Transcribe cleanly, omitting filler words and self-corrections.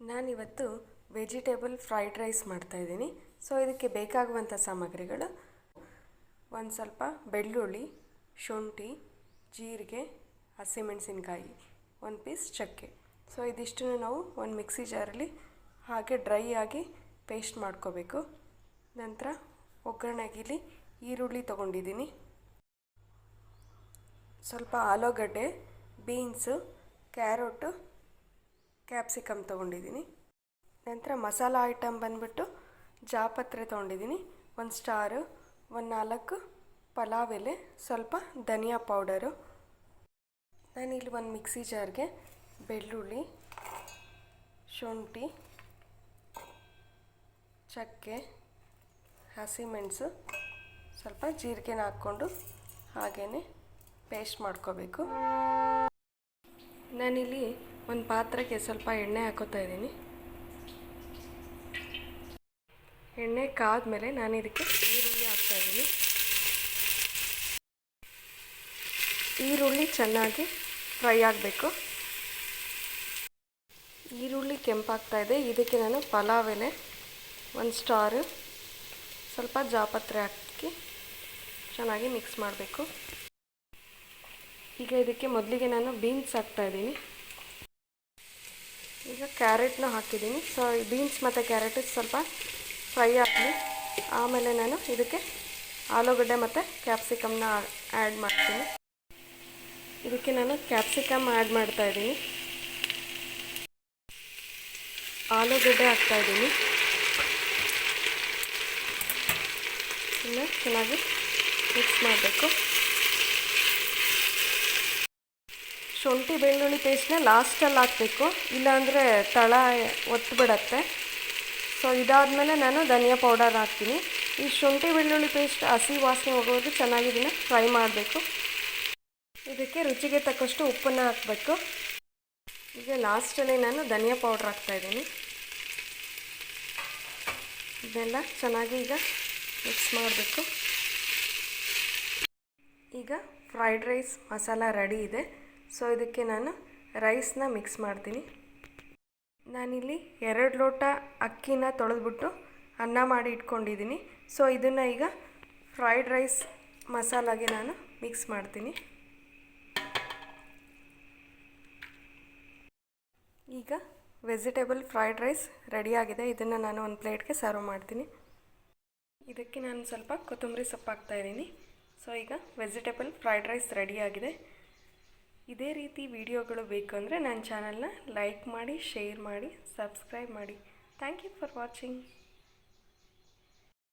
ನಾನಿವತ್ತು vegetable fried rice ಮಾಡ್ತಾಯಿದ್ದೀನಿ. So ಇದಕ್ಕೆ ಬೇಕಾಗುವಂಥ ಸಾಮಗ್ರಿಗಳು ಒಂದು ಸ್ವಲ್ಪ ಬೆಳ್ಳುಳ್ಳಿ, ಶುಂಠಿ, ಜೀರಿಗೆ, ಹಸಿಮೆಣಸಿನ್ಕಾಯಿ, ಒಂದು ಪೀಸ್ ಚಕ್ಕೆ. ಸೊ ಇದಿಷ್ಟನ್ನು ನಾವು ಒಂದು ಮಿಕ್ಸಿ ಜಾರಲ್ಲಿ ಹಾಗೆ ಡ್ರೈ ಆಗಿ ಪೇಸ್ಟ್ ಮಾಡ್ಕೋಬೇಕು. ನಂತರ ಒಗ್ಗರಣೆಗಿಲಿ ಈರುಳ್ಳಿ ತೊಗೊಂಡಿದ್ದೀನಿ, ಸ್ವಲ್ಪ ಆಲೂಗಡ್ಡೆ, ಬೀನ್ಸು, ಕ್ಯಾರೋಟು, ಕ್ಯಾಪ್ಸಿಕಮ್ ತೊಗೊಂಡಿದ್ದೀನಿ. ನಂತರ ಮಸಾಲ ಐಟಮ್ ಬಂದ್ಬಿಟ್ಟು ಜಾಪತ್ರೆ ತೊಗೊಂಡಿದ್ದೀನಿ, ಒಂದು ಸ್ಟಾರು, ಒಂದು 4 ಪಲಾವ್ ಎಲೆ, ಸ್ವಲ್ಪ ಧನಿಯಾ ಪೌಡರು. ನಾನಿಲ್ಲಿ ಒಂದು ಮಿಕ್ಸಿ ಜಾರ್ಗೆ ಬೆಳ್ಳುಳ್ಳಿ, ಶುಂಠಿ, ಚಕ್ಕೆ, ಹಸಿಮೆಣಸು, ಸ್ವಲ್ಪ ಜೀರಿಗೆನ ಹಾಕ್ಕೊಂಡು ಹಾಗೇ ಪೇಸ್ಟ್ ಮಾಡ್ಕೋಬೇಕು. ನಾನಿಲ್ಲಿ ಒಂದು ಪಾತ್ರೆಗೆ ಸ್ವಲ್ಪ ಎಣ್ಣೆ ಹಾಕೋತಾ ಇದ್ದೀನಿ. ಎಣ್ಣೆ ಕಾದ್ಮೇಲೆ ನಾನು ಇದಕ್ಕೆ ಈರುಳ್ಳಿ ಹಾಕ್ತಾಯಿದ್ದೀನಿ. ಈರುಳ್ಳಿ ಚೆನ್ನಾಗಿ ಫ್ರೈ ಆಗಬೇಕು. ಈರುಳ್ಳಿ ಕೆಂಪಾಗ್ತಾಯಿದೆ. ಇದಕ್ಕೆ ನಾನು ಪಲಾವ್ ಎಲೆ, ಒಂದು ಸ್ಟಾರು, ಸ್ವಲ್ಪ ಜಾಪತ್ರೆ ಹಾಕಿ ಚೆನ್ನಾಗಿ ಮಿಕ್ಸ್ ಮಾಡಬೇಕು. ಈಗ ಇದಕ್ಕೆ ಮೊದಲಿಗೆ ನಾನು ಬೀನ್ಸ್ ಹಾಕ್ತಾಯಿದ್ದೀನಿ. ಈಗ ಕ್ಯಾರೆಟ್ನ ಹಾಕಿದ್ದೀನಿ. ಸೊ ಈ ಬೀನ್ಸ್ ಮತ್ತು ಕ್ಯಾರೆಟ್ ಸ್ವಲ್ಪ ಫ್ರೈ ಆಗಲಿ. ಆಮೇಲೆ ನಾನು ಇದಕ್ಕೆ ಆಲೂಗಡ್ಡೆ ಮತ್ತು ಕ್ಯಾಪ್ಸಿಕಮ್ನ ಆ್ಯಡ್ ಮಾಡ್ತೀನಿ. ಇದಕ್ಕೆ ನಾನು ಕ್ಯಾಪ್ಸಿಕಮ್ ಆ್ಯಡ್ ಮಾಡ್ತಾಯಿದ್ದೀನಿ, ಆಲೂಗಡ್ಡೆ ಹಾಕ್ತಾಯಿದ್ದೀನಿ. ಇನ್ನು ಚೆನ್ನಾಗಿ ಮಿಕ್ಸ್ ಮಾಡಬೇಕು. ಶುಂಠಿ ಬೆಳ್ಳುಳ್ಳಿ ಪೇಸ್ಟ್ನ ಲಾಸ್ಟಲ್ಲಿ ಹಾಕಬೇಕು, ಇಲ್ಲಾಂದರೆ ತಳ ಒತ್ತಿಬಿಡತ್ತೆ. ಸೊ ಇದಾದಮೇಲೆ ನಾನು ಧನಿಯಾ ಪೌಡರ್ ಹಾಕ್ತೀನಿ. ಈ ಶುಂಠಿ ಬೆಳ್ಳುಳ್ಳಿ ಪೇಸ್ಟ್ ಹಸಿ ವಾಸನೆ ಹೋಗೋದು ಚೆನ್ನಾಗಿ ಇದನ್ನು ಫ್ರೈ ಮಾಡಬೇಕು. ಇದಕ್ಕೆ ರುಚಿಗೆ ತಕ್ಕಷ್ಟು ಉಪ್ಪನ್ನು ಹಾಕಬೇಕು. ಈಗ ಲಾಸ್ಟಲ್ಲಿ ನಾನು ಧನಿಯಾ ಪೌಡ್ರ್ ಹಾಕ್ತಾಯಿದ್ದೀನಿ. ಇದನ್ನೆಲ್ಲ ಚೆನ್ನಾಗಿ ಈಗ ಮಿಕ್ಸ್ ಮಾಡಬೇಕು. ಈಗ ಫ್ರೈಡ್ ರೈಸ್ ಮಸಾಲ ರೆಡಿ ಇದೆ. ಸೊ ಇದಕ್ಕೆ ನಾನು ರೈಸ್ನ ಮಿಕ್ಸ್ ಮಾಡ್ತೀನಿ. ನಾನಿಲ್ಲಿ 2 ಲೋಟ ಅಕ್ಕಿನ ತೊಳೆದ್ಬಿಟ್ಟು ಅನ್ನ ಮಾಡಿ ಇಟ್ಕೊಂಡಿದ್ದೀನಿ. ಸೊ ಇದನ್ನು ಈಗ ಫ್ರೈಡ್ ರೈಸ್ ಮಸಾಲಾಗೆ ನಾನು ಮಿಕ್ಸ್ ಮಾಡ್ತೀನಿ. ಈಗ ವೆಜಿಟೇಬಲ್ ಫ್ರೈಡ್ ರೈಸ್ ರೆಡಿಯಾಗಿದೆ. ಇದನ್ನು ನಾನು ಒಂದು ಪ್ಲೇಟ್ಗೆ ಸರ್ವ್ ಮಾಡ್ತೀನಿ. ಇದಕ್ಕೆ ನಾನು ಸ್ವಲ್ಪ ಕೊತ್ತಂಬರಿ ಸೊಪ್ಪು ಹಾಕ್ತಾಯಿದ್ದೀನಿ. ಸೊ ಈಗ ವೆಜಿಟೇಬಲ್ ಫ್ರೈಡ್ ರೈಸ್ ರೆಡಿಯಾಗಿದೆ. ಇದೇ ರೀತಿ ವಿಡಿಯೋಗಳು ಬೇಕು ಅಂದರೆ ನನ್ನ ಚಾನಲ್ನ ಲೈಕ್ ಮಾಡಿ, ಶೇರ್ ಮಾಡಿ, ಸಬ್ಸ್ಕ್ರೈಬ್ ಮಾಡಿ. Thank you for watching.